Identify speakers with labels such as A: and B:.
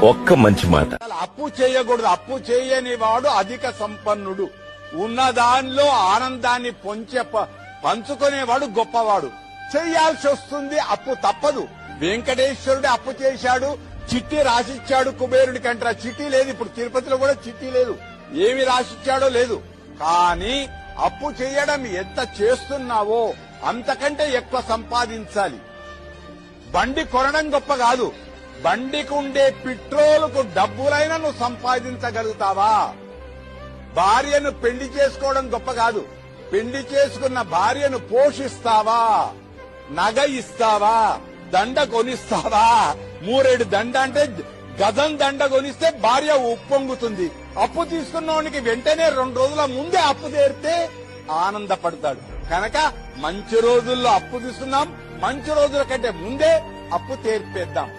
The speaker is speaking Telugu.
A: ఒక్క మంచి మాట.
B: అప్పు చేయకూడదు. అప్పు చేయని వాడు అధిక సంపన్నుడు. ఉన్న దానిలో ఆనందాన్ని పంచుకునేవాడు గొప్పవాడు. చెయ్యాల్సి వస్తుంది, అప్పు తప్పదు. వెంకటేశ్వరుడు అప్పు చేశాడు, చిట్టి రాసిచ్చాడు కుబేరుడి కంటే. చిట్టి లేదు, ఇప్పుడు తిరుపతిలో కూడా చిట్టి లేదు, ఏమి రాసిచ్చాడో లేదు. కానీ అప్పు చేయడం ఎంత చేస్తున్నావో అంతకంటే ఎక్కువ సంపాదించాలి. బండి కొనడం గొప్ప కాదు, బండికి ఉండే పెట్రోలుకు డబ్బులైనా నువ్వు సంపాదించగలుగుతావా? భార్యను పెళ్లి చేసుకోవడం గొప్ప కాదు, పెళ్లి చేసుకున్న భార్యను పోషిస్తావా? నగ ఇస్తావా? దండ కొనిస్తావా? 3 దండ అంటే గజం దండ కొనిస్తే భార్య ఉప్పొంగుతుంది. అప్పు తీసుకున్నవానికి వెంటనే 2 రోజుల ముందే అప్పు తీరితే ఆనందపడతాడు. కనుక మంచి రోజుల్లో అప్పు తీసుకుందాం, మంచి రోజుల కంటే ముందే అప్పు తీర్పేద్దాం.